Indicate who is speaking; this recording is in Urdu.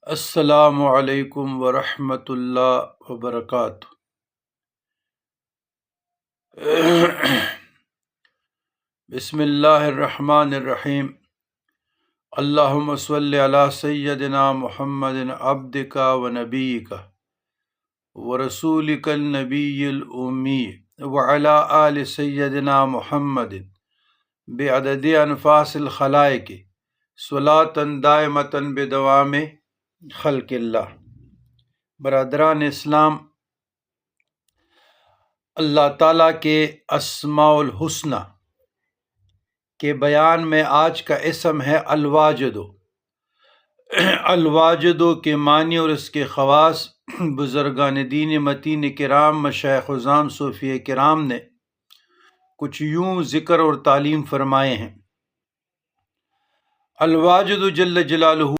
Speaker 1: السلام علیکم ورحمۃ اللہ وبرکاتہ۔ بسم اللہ الرحمن الرحیم۔ اللہم صلی علی سیدنا محمد عبدک و نبیک و رسولک النبی الامی وعلی آل سیدنا محمد بعدد انفاس الخلائق صلاۃ دائمۃ بدوام خلق اللہ۔ برادران اسلام، اللہ تعالیٰ کے اسماء الحسنی کے بیان میں آج کا اسم ہے الواجد۔ الواجد کے معنی اور اس کے خواص بزرگان دین متین کرام، مشائخ عظام، صوفیہ کرام نے کچھ یوں ذکر اور تعلیم فرمائے ہیں۔ الواجد جل جلالہ